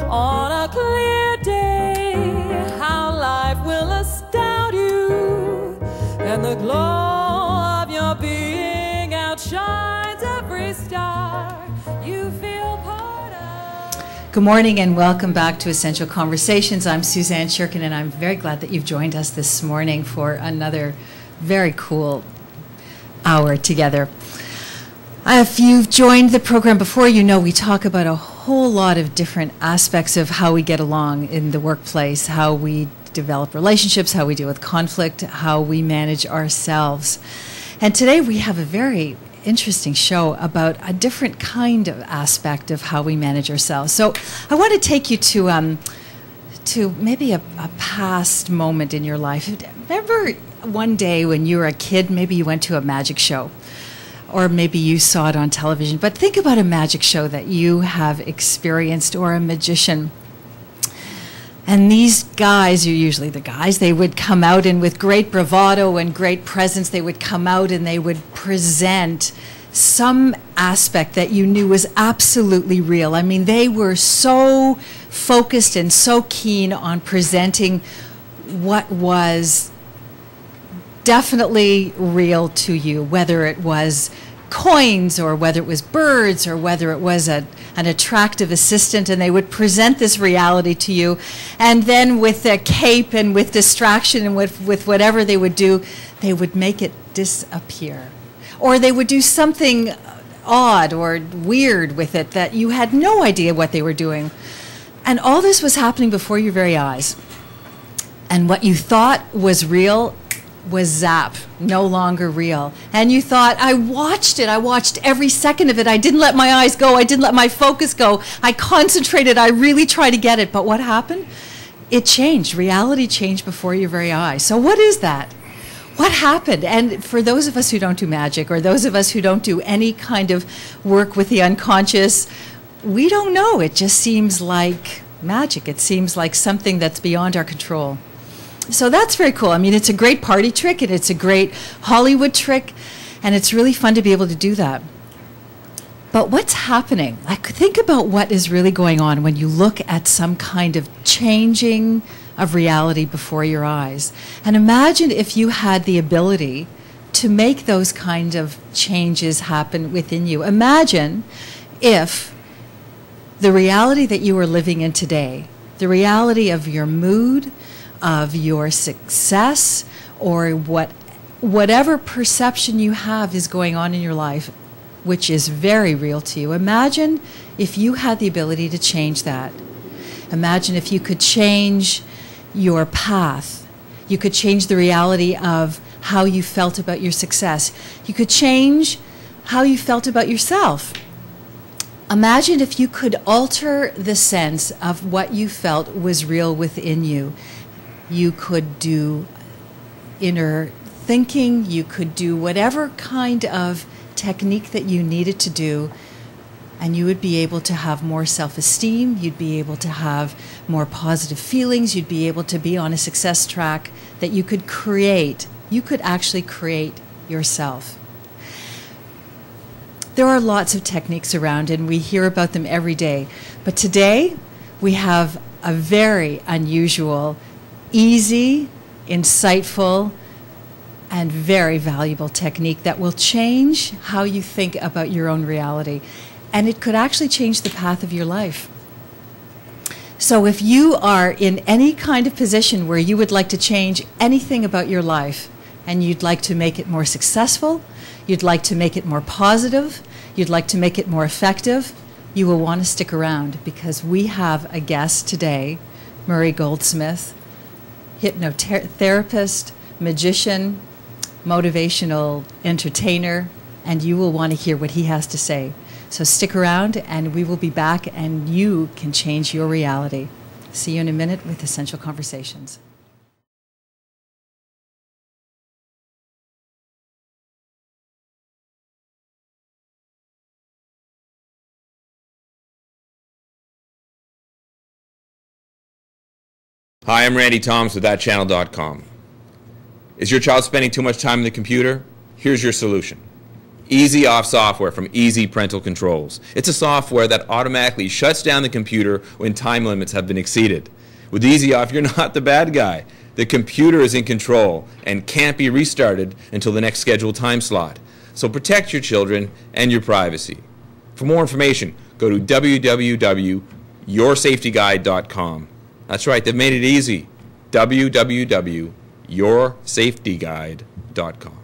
on a clear day, how life will astound you, and the glow of your being outshines every star you feel part of. Good morning and welcome back to Essential Conversations. I'm Suzanne Sherkin, and I'm very glad that you've joined us this morning for another very cool hour together. If you've joined the program before, you know we talk about a whole lot of different aspects of how we get along in the workplace, how we develop relationships, how we deal with conflict, how we manage ourselves. And today we have a very interesting show about a different kind of aspect of how we manage ourselves. So I want to take you to maybe a past moment in your life. Remember one day when you were a kid, maybe you went to a magic show, or maybe you saw it on television, but think about a magic show that you have experienced, or a magician. And these guys are usually the guys, they would come out, and with great bravado and great presence, they would come out and they would present some aspect that you knew was absolutely real. I mean, they were so focused and so keen on presenting what was definitely real to you, whether it was coins or whether it was birds or whether it was an attractive assistant, and they would present this reality to you, and then with a cape and with distraction and with whatever they would do, they would make it disappear, or they would do something odd or weird with it that you had no idea what they were doing. And all this was happening before your very eyes, and what you thought was real was zap, no longer real. And you thought, I watched it, I watched every second of it, I didn't let my eyes go, I didn't let my focus go, I concentrated, I really tried to get it. But what happened? It changed. Reality changed before your very eyes. So what is that? What happened? And for those of us who don't do magic, or those of us who don't do any kind of work with the unconscious, we don't know. It just seems like magic. It seems like something that's beyond our control. So that's very cool. I mean, it's a great party trick, and it's a great Hollywood trick, and it's really fun to be able to do that. But what's happening? Like, think about what is really going on when you look at some kind of changing of reality before your eyes. And imagine if you had the ability to make those kind of changes happen within you. Imagine if the reality that you are living in today, the reality of your mood, of your success, or whatever perception you have is going on in your life, which is very real to you. Imagine if you had the ability to change that. Imagine if you could change your path. You could change the reality of how you felt about your success. You could change how you felt about yourself. Imagine if you could alter the sense of what you felt was real within you. You could do inner thinking, you could do whatever kind of technique that you needed to do, and you would be able to have more self-esteem, you'd be able to have more positive feelings, you'd be able to be on a success track that you could create. You could actually create yourself. There are lots of techniques around, and we hear about them every day. But today, we have a very unusual, easy, insightful, and very valuable technique that will change how you think about your own reality. And it could actually change the path of your life. So if you are in any kind of position where you would like to change anything about your life, and you'd like to make it more successful, you'd like to make it more positive, you'd like to make it more effective, you will want to stick around, because we have a guest today, Murray Goldsmith, hypnotherapist, magician, motivational entertainer, and you will want to hear what he has to say. So stick around, and we will be back, and you can change your reality. See you in a minute with Essential Conversations. Hi, I'm Randy Toms with thatchannel.com. Is your child spending too much time on the computer? Here's your solution. Easy Off software from Easy Parental Controls. It's a software that automatically shuts down the computer when time limits have been exceeded. With Easy Off, you're not the bad guy. The computer is in control and can't be restarted until the next scheduled time slot. So protect your children and your privacy. For more information, go to www.yoursafetyguide.com. That's right, they've made it easy. www.yoursafetyguide.com.